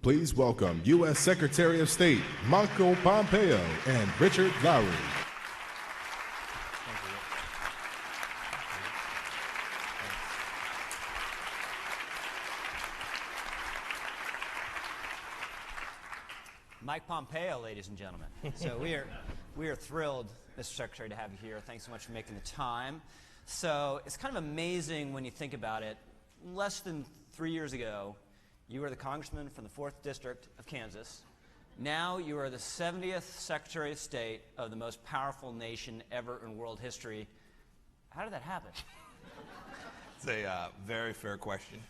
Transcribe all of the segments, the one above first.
Please welcome U.S. Secretary of State Marco Pompeo and Richard Lowry. Mike Pompeo, ladies and gentlemen. So we are thrilled, Mr. Secretary, to have you here. Thanks so much for making the time. So it's kind of amazing when you think about it. Less than 3 years ago, you were the congressman from the 4th District of Kansas. Now you are the 70th Secretary of State of the most powerful nation ever in world history. How did that happen? It's a very fair question.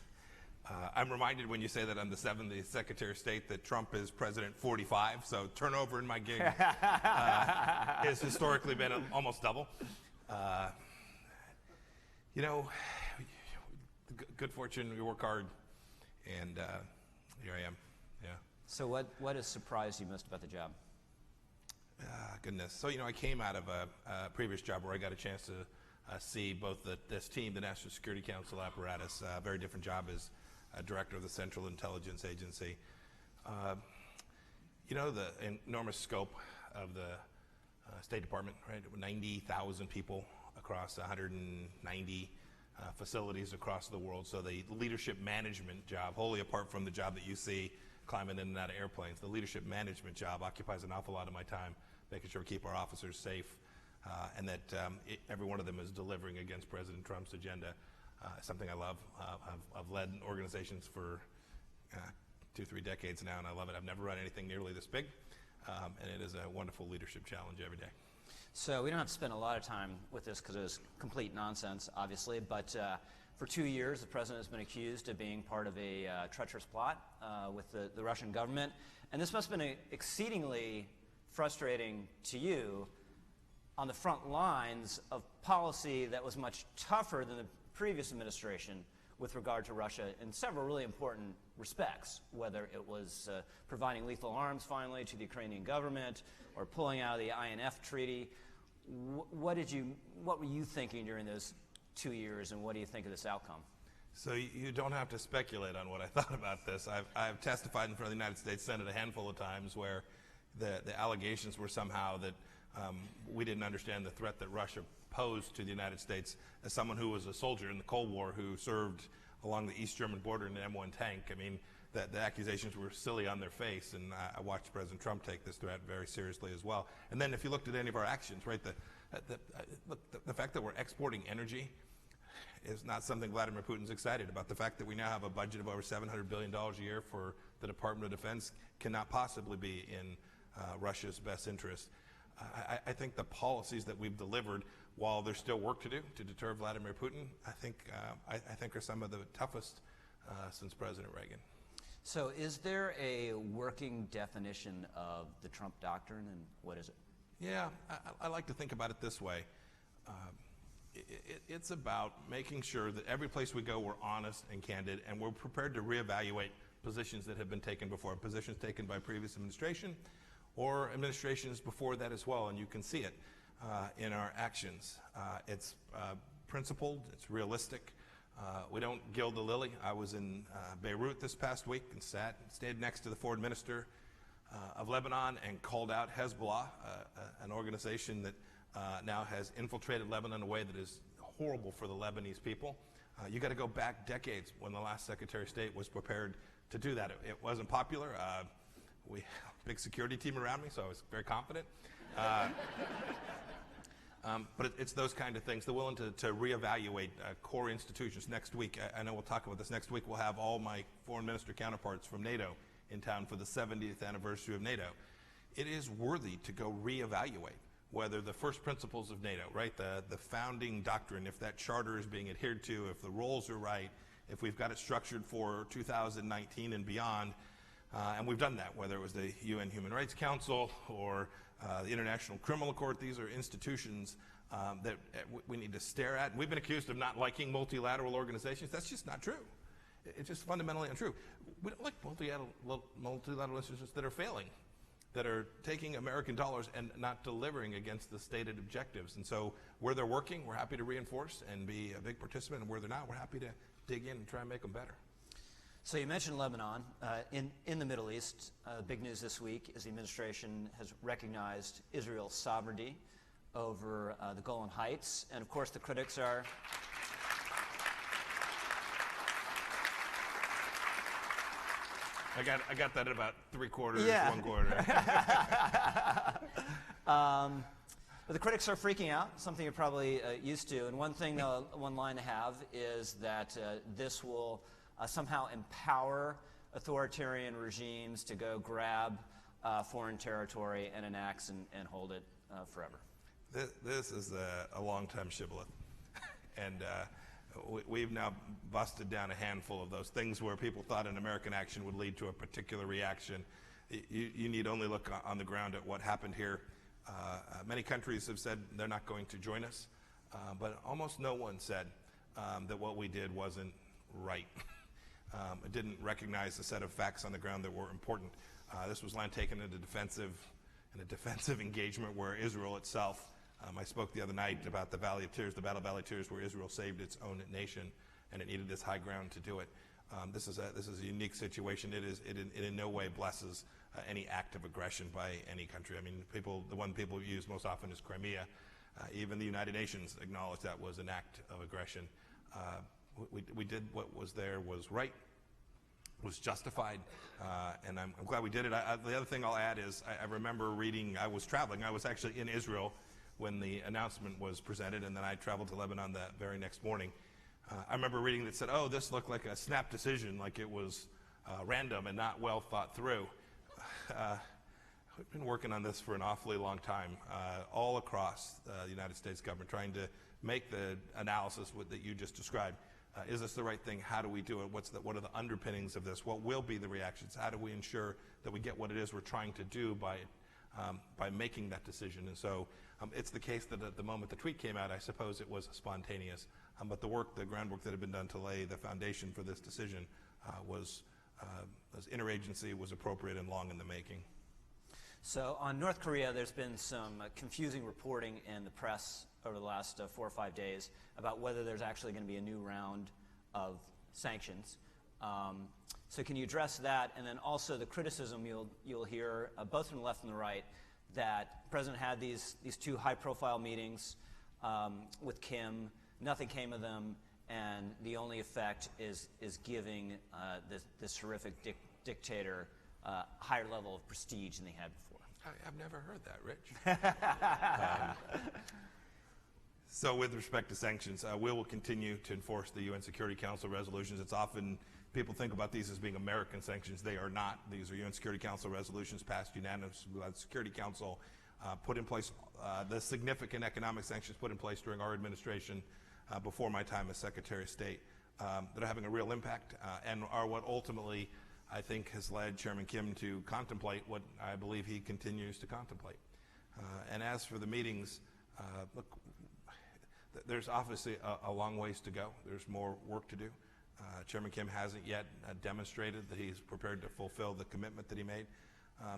I'm reminded when you say that I'm the 70th Secretary of State that Trump is President 45, so turnover in my gig has historically been almost double. You know, good fortune, we work hard, and here I am, yeah. So what has surprised you most about the job? Goodness. So, you know, I came out of a previous job where I got a chance to see both this team, the National Security Council apparatus, a very different job as Director of the Central Intelligence Agency. You know, the enormous scope of the State Department, right? 90,000 people across 190 facilities across the world. So the leadership management job, wholly apart from the job that you see climbing in and out of airplanes, the leadership management job occupies an awful lot of my time, making sure we keep our officers safe and that every one of them is delivering against President Trump's agenda. Something I love. I've led organizations for 2-3 decades now, and I love it. I've never run anything nearly this big, and it is a wonderful leadership challenge every day. So we don't have to spend a lot of time with this because it was complete nonsense, obviously, but for 2 years the president has been accused of being part of a treacherous plot with the Russian government, and this must have been exceedingly frustrating to you on the front lines of policy that was much tougher than the previous administration with regard to Russia in several really important respects, whether it was providing lethal arms finally to the Ukrainian government or pulling out of the INF treaty. What were you thinking during those 2 years, and what do you think of this outcome? So you don't have to speculate on what I thought about this. I've testified in front of the United States Senate a handful of times where the allegations were somehow that we didn't understand the threat that Russia posed to the United States. As someone who was a soldier in the Cold War who served along the East German border in an M1 tank, I mean, the accusations were silly on their face, and I watched President Trump take this threat very seriously as well. And then if you looked at any of our actions, right, the fact that we're exporting energy is not something Vladimir Putin's excited about. The fact that we now have a budget of over $700 billion a year for the Department of Defense cannot possibly be in Russia's best interest. I think the policies that we've delivered, while there's still work to do to deter Vladimir Putin, I think are some of the toughest since President Reagan. So is there a working definition of the Trump doctrine, and what is it? Yeah, I like to think about it this way. It's about making sure that every place we go we're honest and candid, and we're prepared to reevaluate positions that have been taken before, positions taken by previous administration or administrations before that as well, and you can see it in our actions. It's principled, it's realistic. We don't gild the lily. I was in Beirut this past week and stayed next to the foreign minister of Lebanon and called out Hezbollah, an organization that now has infiltrated Lebanon in a way that is horrible for the Lebanese people. You got to go back decades when the last Secretary of State was prepared to do that. It wasn't popular. We have a big security team around me, so I was very confident. But it's those kind of things. They're willing to reevaluate core institutions. Next week, I know we'll talk about this. Next week, we'll have all my foreign minister counterparts from NATO in town for the 70th anniversary of NATO. It is worthy to go reevaluate whether the first principles of NATO, right, the founding doctrine, if that charter is being adhered to, if the roles are right, if we've got it structured for 2019 and beyond, and we've done that, whether it was the UN Human Rights Council or the International Criminal Court. These are institutions that we need to stare at. We've been accused of not liking multilateral organizations. That's just not true. It's just fundamentally untrue. We don't like multilateral institutions that are failing, that are taking American dollars and not delivering against the stated objectives. And so where they're working, we're happy to reinforce and be a big participant, and where they're not, we're happy to dig in and try and make them better. So you mentioned Lebanon. In the Middle East, big news this week is the administration has recognized Israel's sovereignty over the Golan Heights. And of course, the critics are... I got that at about 3/4, Yeah. 1/4. But the critics are freaking out, something you're probably used to. And one line I have is that this will somehow empower authoritarian regimes to go grab foreign territory and annex and hold it forever. This is a long-time shibboleth. And we've now busted down a handful of those things where people thought an American action would lead to a particular reaction. You need only look on the ground at what happened here. Many countries have said they're not going to join us, but almost no one said that what we did wasn't right. It didn't recognize a set of facts on the ground that were important. This was land taken in a defensive engagement where Israel itself, I spoke the other night about the Valley of Tears, the Battle of Valley of Tears, where Israel saved its own nation, and it needed this high ground to do it. This is a unique situation. It in no way blesses any act of aggression by any country. I mean, the one people use most often is Crimea. Even the United Nations acknowledged that was an act of aggression. We did what was there was right, was justified, and I'm glad we did it. The other thing I'll add is I remember reading, I was traveling. I was actually in Israel when the announcement was presented, and then I traveled to Lebanon that very next morning. I remember reading that said, oh, this looked like a snap decision, like it was random and not well thought through. We've been working on this for an awfully long time, all across the United States government, trying to make the analysis that you just described. Is this the right thing? How do we do it? What are the underpinnings of this? What will be the reactions? How do we ensure that we get what it is we're trying to do by making that decision? And so it's the case that at the moment the tweet came out, I suppose it was spontaneous. But the groundwork that had been done to lay the foundation for this decision was interagency, was appropriate and long in the making. So on North Korea, there's been some confusing reporting in the press over the last 4 or 5 days about whether there's actually going to be a new round of sanctions. So can you address that? And then also the criticism you'll hear, both from the left and the right, that the president had these two high-profile meetings with Kim. Nothing came of them, and the only effect is giving this horrific dictator a higher level of prestige than they had before. I've never heard that, Rich. So with respect to sanctions, we will continue to enforce the UN Security Council resolutions. It's often, people think about these as being American sanctions. They are not. These are UN Security Council resolutions passed unanimously by the Security Council, put in place, the significant economic sanctions put in place during our administration before my time as Secretary of State that are having a real impact and are what ultimately I think has led Chairman Kim to contemplate what I believe he continues to contemplate. And as for the meetings, look, there's obviously a long ways to go. There's more work to do. Chairman Kim hasn't yet demonstrated that he's prepared to fulfill the commitment that he made.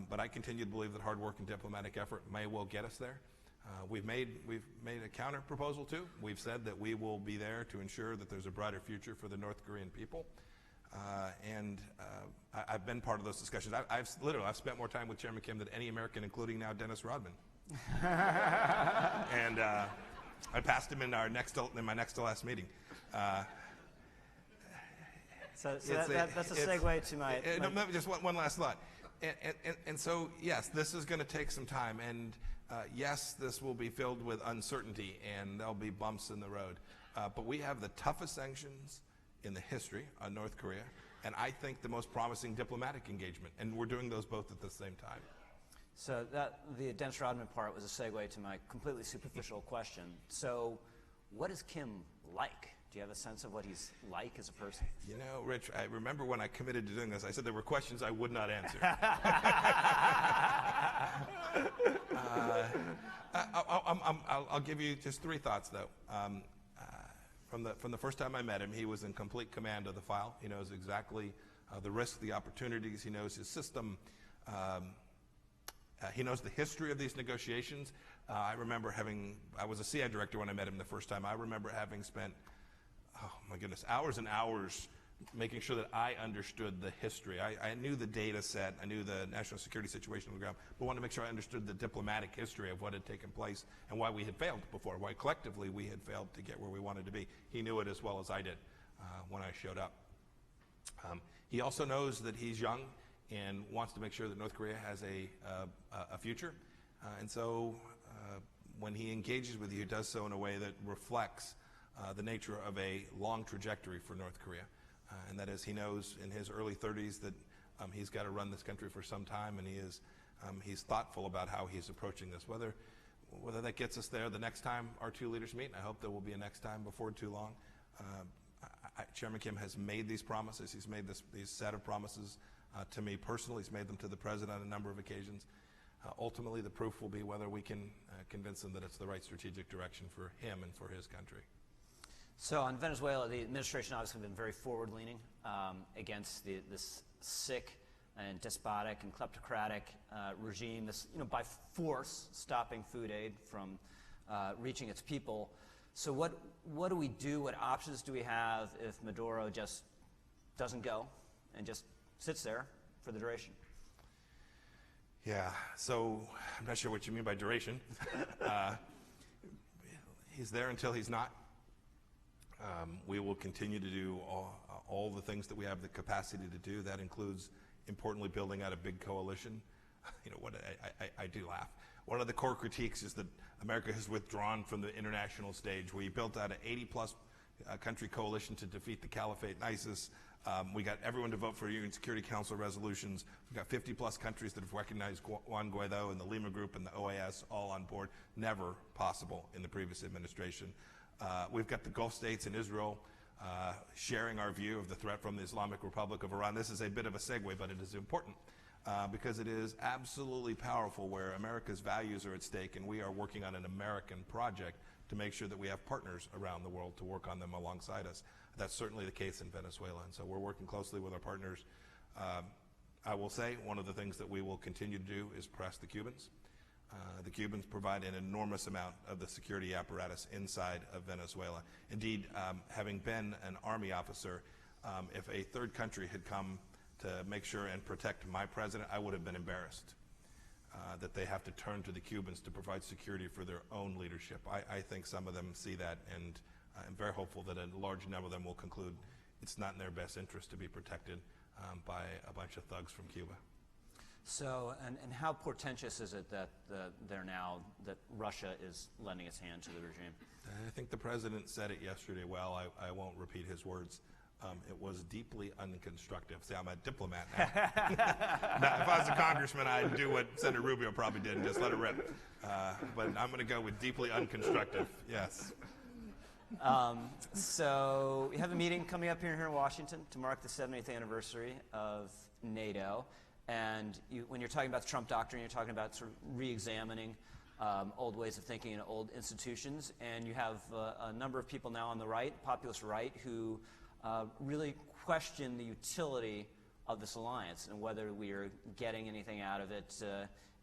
But I continue to believe that hard work and diplomatic effort may well get us there. We've made a counter proposal too. We've said that we will be there to ensure that there's a brighter future for the North Korean people. I've been part of those discussions. I've spent more time with Chairman Kim than any American, including now Dennis Rodman. And I passed him in my next to last meeting. So that's a segue to my... No, just one last thought. And so, yes, this is going to take some time. And yes, this will be filled with uncertainty, and there'll be bumps in the road. But we have the toughest sanctions in the history on North Korea, and I think the most promising diplomatic engagement. And we're doing those both at the same time. So the Dennis Rodman part was a segue to my completely superficial question. So what is Kim like? Do you have a sense of what he's like as a person? You know, Rich, I remember when I committed to doing this, I said there were questions I would not answer. I'll give you just 3 thoughts, though. From the first time I met him, he was in complete command of the file. He knows exactly the risks, the opportunities. He knows his system. He knows the history of these negotiations. I remember I was a CI director when I met him the first time. I remember having spent, oh my goodness, hours and hours making sure that I understood the history. I knew the data set, I knew the national security situation on the ground, but wanted to make sure I understood the diplomatic history of what had taken place and why we had failed before, why collectively we had failed to get where we wanted to be. He knew it as well as I did when I showed up. He also knows that he's young and wants to make sure that North Korea has a future. And so when he engages with you, he does so in a way that reflects the nature of a long trajectory for North Korea. And that is, he knows in his early 30s that he's got to run this country for some time, and he's thoughtful about how he's approaching this. Whether that gets us there the next time our two leaders meet, and I hope there will be a next time before too long. Chairman Kim has made these promises. He's made these set of promises to me personally. He's made them to the president on a number of occasions. Ultimately, the proof will be whether we can convince him that it's the right strategic direction for him and for his country. So on Venezuela, the administration obviously been very forward-leaning against this sick and despotic and kleptocratic regime, this, by force stopping food aid from reaching its people. So what do we do? What options do we have if Maduro just doesn't go and just sits there for the duration? Yeah, so I'm not sure what you mean by duration. He's there until he's not. We will continue to do all the things that we have the capacity to do. That includes, importantly, building out a big coalition. What I do laugh. One of the core critiques is that America has withdrawn from the international stage. We built out an 80-plus country coalition to defeat the caliphate and ISIS. We got everyone to vote for UN Security Council resolutions. We've got 50-plus countries that have recognized Juan Guaido and the Lima Group and the OAS all on board. Never possible in the previous administration. We've got the Gulf states and Israel sharing our view of the threat from the Islamic Republic of Iran. This is a bit of a segue, but it is important because it is absolutely powerful where America's values are at stake, and we are working on an American project to make sure that we have partners around the world to work on them alongside us. That's certainly the case in Venezuela, and so we're working closely with our partners. I will say one of the things that we will continue to do is press the Cubans. The Cubans provide an enormous amount of the security apparatus inside of Venezuela. Indeed, having been an Army officer, if a third country had come to make sure and protect my president, I would have been embarrassed that they have to turn to the Cubans to provide security for their own leadership. I think some of them see that, and I'm very hopeful that a large number of them will conclude it's not in their best interest to be protected by a bunch of thugs from Cuba. So, and how portentous is it that that Russia is lending its hand to the regime? I think the president said it yesterday well. I won't repeat his words. It was deeply unconstructive. See, I'm a diplomat now. Now, if I was a congressman, I'd do what Senator Rubio probably did and just let it rip. But I'm going to go with deeply unconstructive, yes. So we have a meeting coming up here in Washington to mark the 70th anniversary of NATO. And when you're talking about the Trump doctrine, you're talking about sort of re-examining old ways of thinking and old institutions. And you have a number of people now on the right, populist right, who really question the utility of this alliance and whether we are getting anything out of it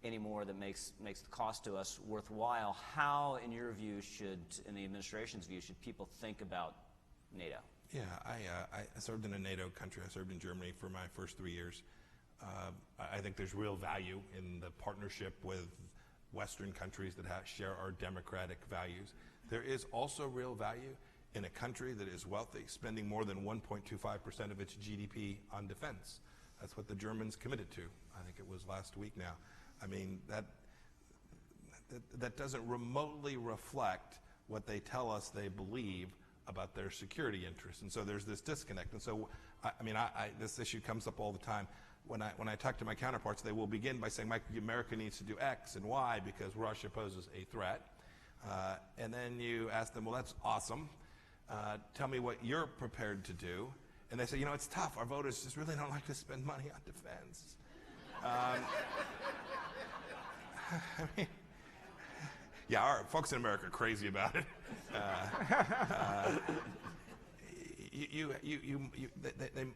anymore that makes the cost to us worthwhile. How, in your view, in the administration's view, should people think about NATO? Yeah, I served in a NATO country. I served in Germany for my first 3 years. I think there's real value in the partnership with Western countries that share our democratic values. There is also real value in a country that is wealthy, spending more than 1.25% of its GDP on defense. That's what the Germans committed to. I think it was last week now. I mean, that doesn't remotely reflect what they tell us they believe about their security interests. And so there's this disconnect. And so, this issue comes up all the time. When I talk to my counterparts, they will begin by saying, America needs to do X and Y because Russia poses a threat. And then you ask them, well, that's awesome. Tell me what you're prepared to do. And they say, it's tough. Our voters just really don't like to spend money on defense. Our folks in America are crazy about it.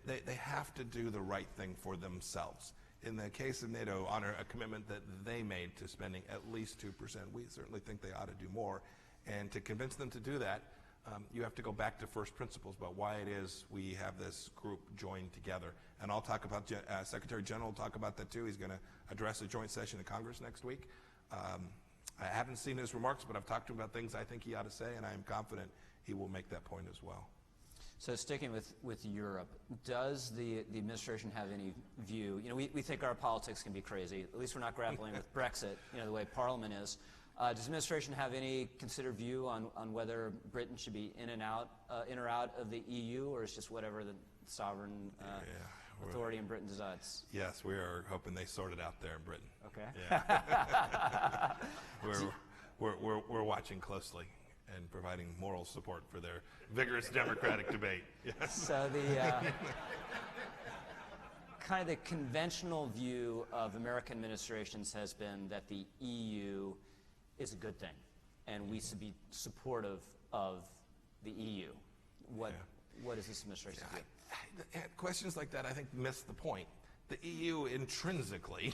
They have to do the right thing for themselves. In the case of NATO, honor a commitment that they made to spending at least 2%. We certainly think they ought to do more. And to convince them to do that, you have to go back to first principles about why it is we have this group joined together. And I'll talk about, Secretary General will talk about that too. He's going to address a joint session in Congress next week. I haven't seen his remarks, but I've talked to him about things I think he ought to say, and I am confident he will make that point as well. So sticking with Europe, does the administration have any view? You know, we think our politics can be crazy. At least we're not grappling with Brexit, you know, the way Parliament is. Does the administration have any considered view on whether Britain should be in or out of the EU, or is just whatever the sovereign authority in Britain decides? Yes, we are hoping they sort it out there in Britain. Okay. Yeah. we're watching closely and providing moral support for their vigorous democratic debate. Yes. So the kind of the conventional view of American administrations has been that the EU is a good thing, and we should be supportive of the EU. What is this administration's view? Questions like that, I think, miss the point. The EU intrinsically,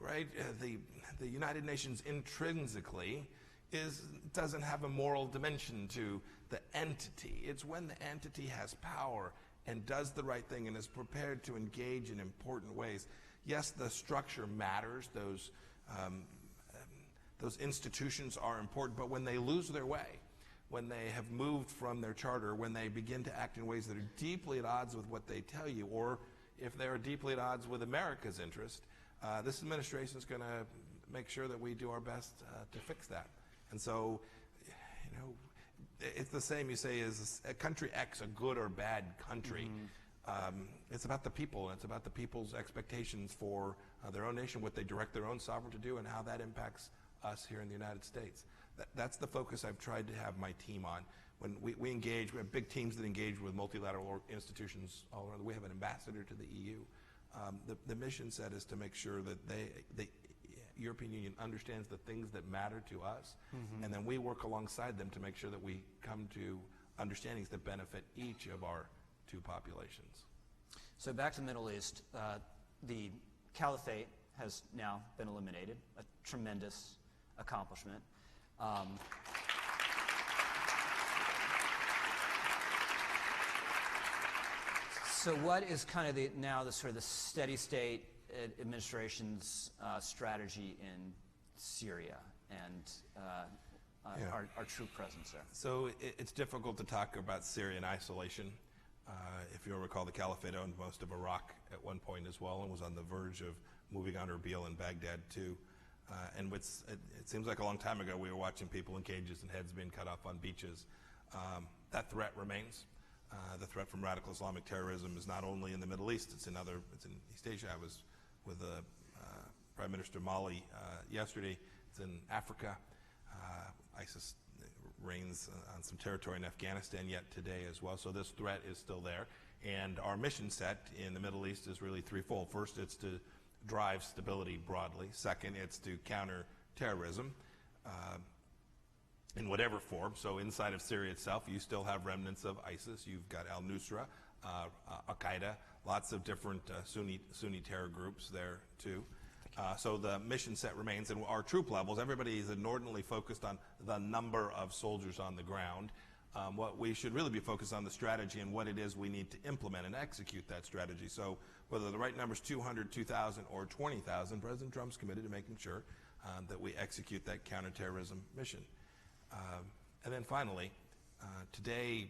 right? The United Nations intrinsically doesn't have a moral dimension to the entity. It's when the entity has power and does the right thing and is prepared to engage in important ways. Yes, the structure matters. Those institutions are important, but when they lose their way, when they have moved from their charter, when they begin to act in ways that are deeply at odds with what they tell you, or if they are deeply at odds with America's interest, this administration is going to make sure that we do our best to fix that. And so, you know, it's the same you say, is a country X a good or bad country? It's about the people, and it's about the people's expectations for their own nation, what they direct their own sovereign to do, and how that impacts us here in the United States. That's the focus I've tried to have my team on. When we engage, we have big teams that engage with multilateral institutions all around. We have an ambassador to the EU. The mission set is to make sure that the European Union understands the things that matter to us, and then we work alongside them to make sure that we come to understandings that benefit each of our two populations. So back to the Middle East, the caliphate has now been eliminated, a tremendous accomplishment. So what is kind of now the sort of the steady state administration's strategy in Syria and our troop presence there? So it's difficult to talk about Syria in isolation. If you'll recall, the caliphate owned most of Iraq at one point as well, and was on the verge of moving on Erbil and Baghdad too. And it seems like a long time ago we were watching people in cages and heads being cut off on beaches. That threat remains. The threat from radical Islamic terrorism is not only in the Middle East, it's in East Asia. I was with the Prime Minister of Mali yesterday. It's in Africa. ISIS reigns on some territory in Afghanistan yet today as well. So this threat is still there. And our mission set in the Middle East is really threefold. First, it's to drive stability broadly. Second, it's to counter terrorism in whatever form. So inside of Syria itself, you still have remnants of ISIS. You've got al-Nusra, al-Qaeda, lots of different Sunni terror groups there too. So the mission set remains, and our troop levels, everybody is inordinately focused on the number of soldiers on the ground. What we should really be focused on the strategy and what it is we need to implement and execute that strategy. So whether the right number is 200, 2,000, or 20,000, President Trump's committed to making sure that we execute that counterterrorism mission. And then finally, today,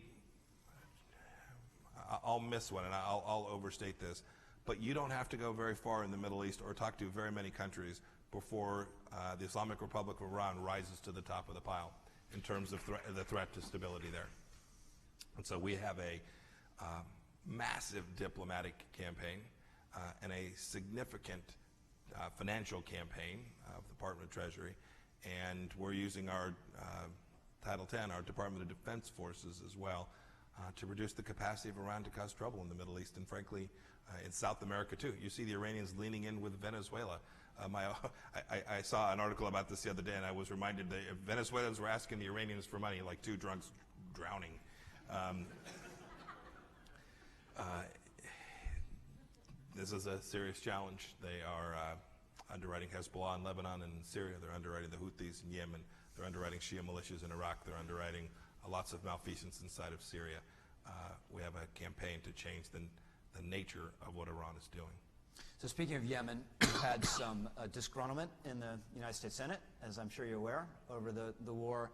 I'll miss one, and I'll overstate this, but you don't have to go very far in the Middle East or talk to very many countries before the Islamic Republic of Iran rises to the top of the pile in terms of the threat to stability there. And so we have a massive diplomatic campaign and a significant financial campaign of the Department of Treasury, and we're using our Title X, our Department of Defense forces as well, to reduce the capacity of Iran to cause trouble in the Middle East, and frankly, in South America too. You see the Iranians leaning in with Venezuela. I saw an article about this the other day, and I was reminded that if Venezuelans were asking the Iranians for money, like two drunks drowning. This is a serious challenge. They are underwriting Hezbollah in Lebanon and Syria. They're underwriting the Houthis in Yemen. They're underwriting Shia militias in Iraq. They're underwriting lots of malfeasance inside of Syria. We have a campaign to change the nature of what Iran is doing. So speaking of Yemen, we've had some disgruntlement in the United States Senate, as I'm sure you're aware, over the war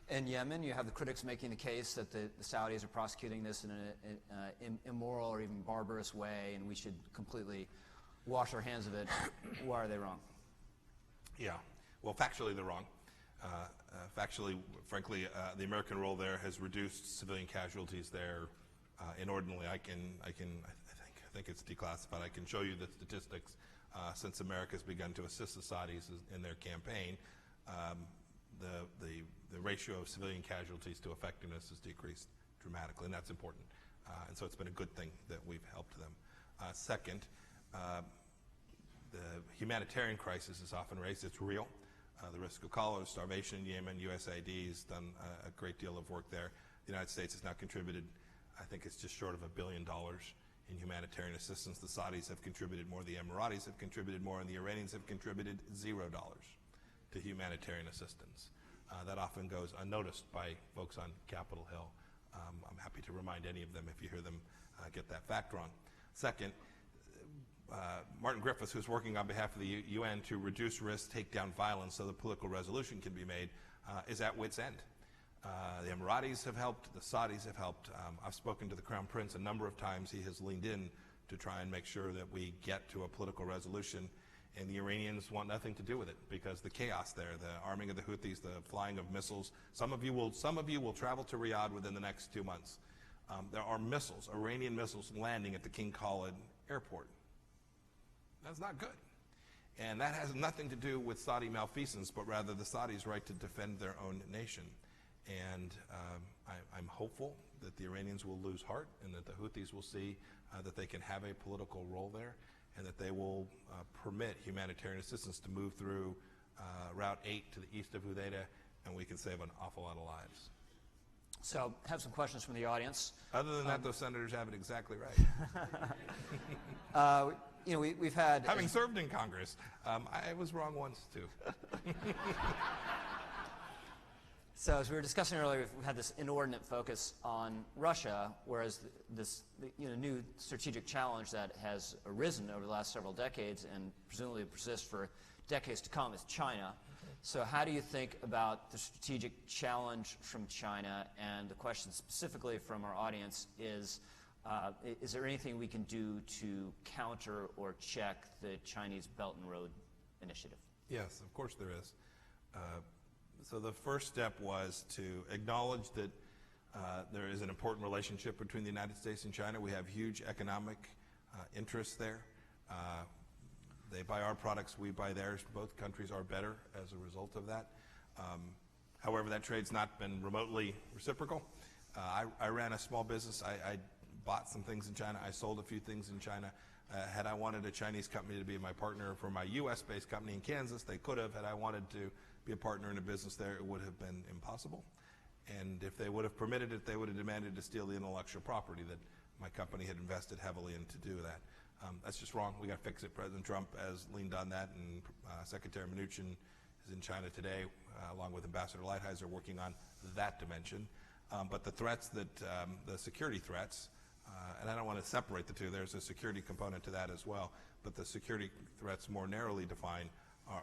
in Yemen. You have the critics making the case that the Saudis are prosecuting this in an immoral or even barbarous way, and we should completely wash our hands of it. Why are they wrong? Yeah. Well, factually, they're wrong. Factually, frankly, the American role there has reduced civilian casualties there inordinately. I think it's declassified. I can show you the statistics since America's begun to assist the Saudis in their campaign. The ratio of civilian casualties to effectiveness has decreased dramatically, and that's important. And so it's been a good thing that we've helped them. Second, the humanitarian crisis is often raised. It's real. The risk of cholera, starvation in Yemen, USAID has done a great deal of work there. The United States has now contributed, I think it's just short of $1 billion in humanitarian assistance. The Saudis have contributed more, the Emiratis have contributed more, and the Iranians have contributed $0 to humanitarian assistance. That often goes unnoticed by folks on Capitol Hill. I'm happy to remind any of them if you hear them get that fact wrong. Second, Martin Griffiths, who's working on behalf of the UN to reduce risk, take down violence so the political resolution can be made, is at wit's end. The Emiratis have helped, the Saudis have helped. I've spoken to the Crown Prince a number of times. He has leaned in to try and make sure that we get to a political resolution, and the Iranians want nothing to do with it because the chaos there, the arming of the Houthis, the flying of missiles. Some of you will travel to Riyadh within the next 2 months. There are missiles, Iranian missiles, landing at the King Khalid airport. That's not good. And that has nothing to do with Saudi malfeasance, but rather the Saudis' right to defend their own nation. And I'm hopeful that the Iranians will lose heart and that the Houthis will see that they can have a political role there and that they will permit humanitarian assistance to move through Route 8 to the east of Hudaydah, and we can save an awful lot of lives. So I have some questions from the audience. Other than that, those senators have it exactly right. We've had... Having served in Congress, I was wrong once, too. So as we were discussing earlier, we've had this inordinate focus on Russia, whereas this new strategic challenge that has arisen over the last several decades and presumably persist for decades to come is China. So how do you think about the strategic challenge from China? And the question specifically from our audience is there anything we can do to counter or check the Chinese Belt and Road Initiative? Yes, of course there is. So the first step was to acknowledge that there is an important relationship between the United States and China. We have huge economic interests there. They buy our products, we buy theirs. Both countries are better as a result of that. However, that trade's not been remotely reciprocal. I ran a small business. I bought some things in China. I sold a few things in China. Had I wanted a Chinese company to be my partner for my U.S.-based company in Kansas, they could have. Had I wanted to be a partner in a business there, it would have been impossible. And if they would have permitted it, they would have demanded to steal the intellectual property that my company had invested heavily in to do that. That's just wrong. We got to fix it. President Trump has leaned on that, and Secretary Mnuchin is in China today, along with Ambassador Lighthizer, working on that dimension. But the threats that, the security threats, and I don't want to separate the two. There's a security component to that as well. But the security threats more narrowly defined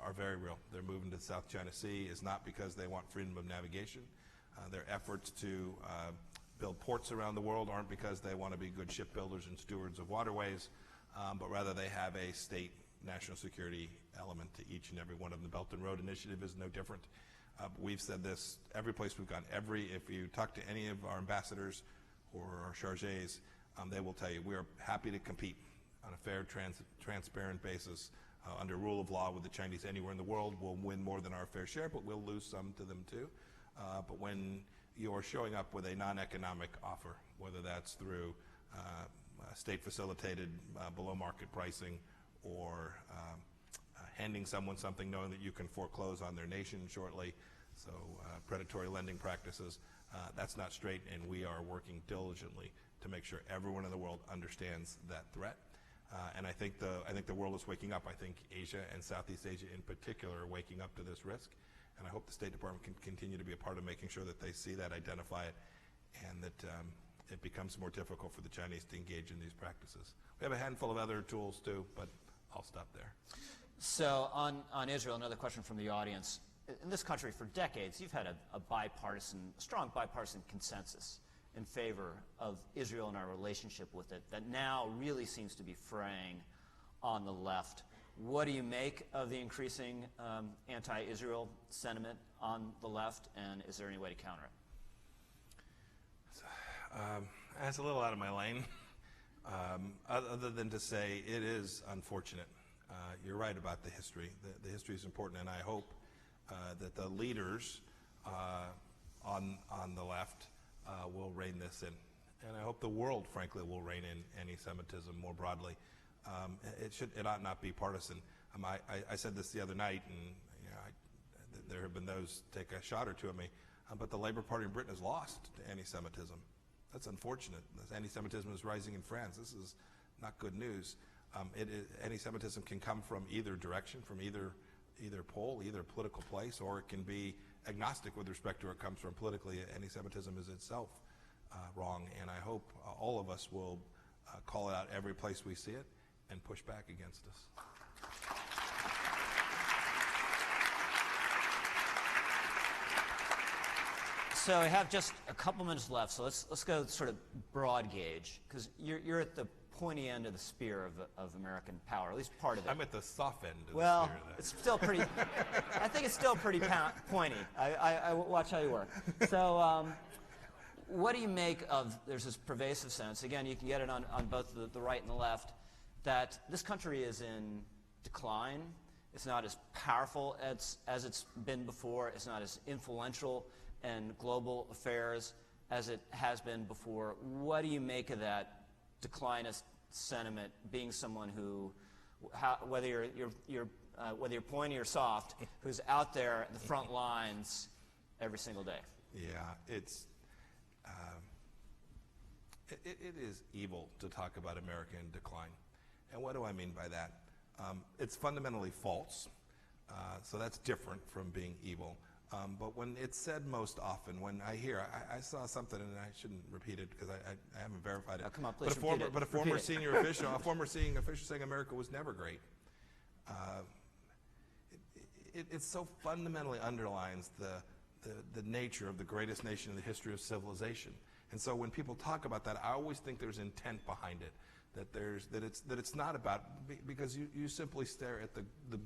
are very real. They're moving to the South China Sea is not because they want freedom of navigation. Their efforts to build ports around the world aren't because they want to be good shipbuilders and stewards of waterways, but rather they have a state national security element to each and every one of them. The Belt and Road Initiative is no different. We've said this every place we've gone. If you talk to any of our ambassadors or our chargés, they will tell you we are happy to compete on a fair, transparent basis under rule of law with the Chinese anywhere in the world. We'll win more than our fair share, but we'll lose some to them too. But when you're showing up with a non-economic offer, whether that's through state-facilitated below-market pricing or handing someone something knowing that you can foreclose on their nation shortly, so predatory lending practices, that's not straight, and we are working diligently to make sure everyone in the world understands that threat. And I think the world is waking up. I think Asia and Southeast Asia in particular are waking up to this risk. And I hope the State Department can continue to be a part of making sure that they see that, identify it, and that it becomes more difficult for the Chinese to engage in these practices. We have a handful of other tools too, but I'll stop there. So on Israel, another question from the audience. In this country, for decades, you've had a strong bipartisan consensus in favor of Israel and our relationship with it that now really seems to be fraying on the left. What do you make of the increasing anti-Israel sentiment on the left, and is there any way to counter it? That's a little out of my lane, other than to say it is unfortunate. You're right about the history. The history is important, and I hope that the leaders on the left will rein this in. And I hope the world, frankly, will rein in anti-Semitism more broadly. It ought not be partisan. I said this the other night, and there have been those take a shot or two at me, but the Labour Party in Britain has lost to anti-Semitism. That's unfortunate. Anti-Semitism is rising in France. This is not good news. Anti-Semitism can come from either direction, from either pole, either political place, or it can be agnostic with respect to where it comes from politically. Anti-Semitism is itself wrong, and I hope all of us will call it out every place we see it and push back against us. So I have just a couple minutes left, so let's go sort of broad gauge, because you're at the pointy end of the spear of American power, at least part of it. I'm at the soft end of well, the spear of that. It's still pretty, I think it's still pretty pointy. I watch how you work. So what do you make of, there's this pervasive sense, again, you can get it on both the right and the left, that this country is in decline. It's not as powerful as it's been before. It's not as influential in global affairs as it has been before. What do you make of that declinist sentiment, being someone who, whether you're pointy or soft, who's out there at the front lines every single day? Yeah, it is evil to talk about America in decline. And what do I mean by that? It's fundamentally false, so that's different from being evil. But when it's said most often, when I hear, I saw something, and I shouldn't repeat it because I haven't verified it. Oh, come on, please but repeat it. But a former senior official, saying America was never great. It so fundamentally underlines the nature of the greatest nation in the history of civilization. And so when people talk about that, I always think there's intent behind it. That it's not about, because you simply stare at the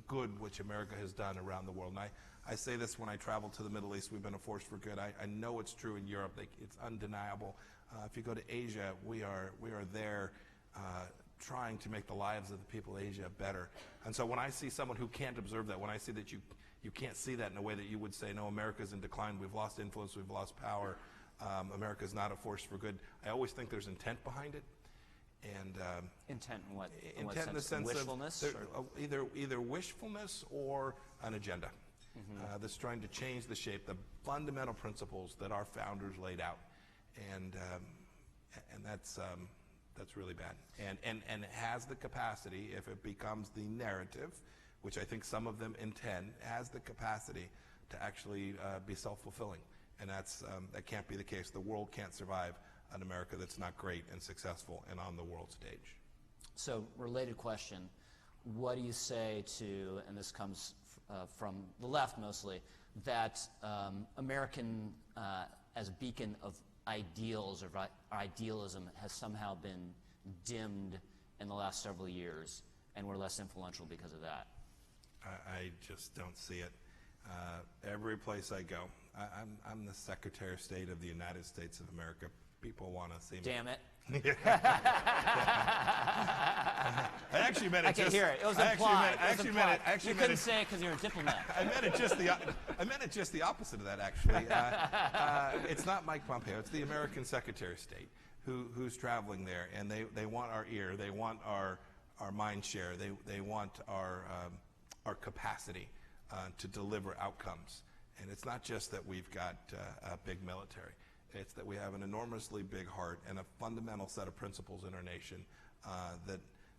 good which America has done around the world. And I say this when I travel to the Middle East, we've been a force for good. I know it's true in Europe. It's undeniable. If you go to Asia, we are there trying to make the lives of the people of Asia better. And so when I see someone who can't observe that, when I see that you can't see that in a way that you would say, no, America's in decline, we've lost influence, we've lost power, America's not a force for good, I always think there's intent behind it. And intent in what? Intent in the sense wishfulness? of either wishfulness or an agenda that's trying to change the shape, the fundamental principles that our founders laid out, and that's really bad. And it has the capacity, if it becomes the narrative, which I think some of them intend, has the capacity to actually be self-fulfilling, and that can't be the case. The world can't survive an America that's not great and successful and on the world stage. So, related question, what do you say to, and this comes from the left mostly, that American, as a beacon of ideals or idealism, has somehow been dimmed in the last several years, and we're less influential because of that? I just don't see it. Every place I go, I'm the Secretary of State of the United States of America. People want to see me. Damn it. I actually meant it. I can hear it. It was implied. You couldn't say it because you're a diplomat. I meant it just the opposite of that, actually. It's not Mike Pompeo. It's the American Secretary of State who's traveling there, and they want our ear. They want our mind share. They want our capacity to deliver outcomes. And it's not just that we've got a big military. It's that we have an enormously big heart and a fundamental set of principles in our nation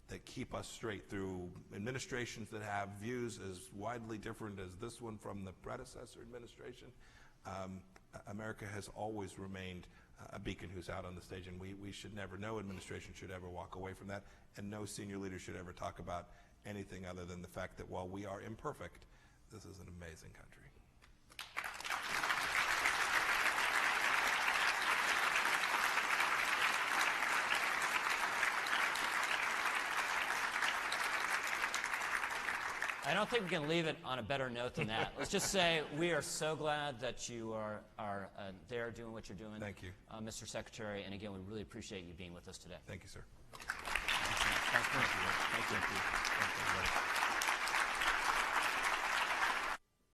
that keep us straight through administrations that have views as widely different as this one from the predecessor administration. America has always remained a beacon who's out on the stage, and we should never, no administration should ever walk away from that, and no senior leader should ever talk about anything other than the fact that while we are imperfect, this is an amazing country. I don't think we can leave it on a better note than that. Let's just say we are so glad that you are there doing what you're doing. Thank you. Mr. Secretary, and again, we really appreciate you being with us today. Thank you, sir. Thank you. Thank you. Thank you. Thank you, everybody.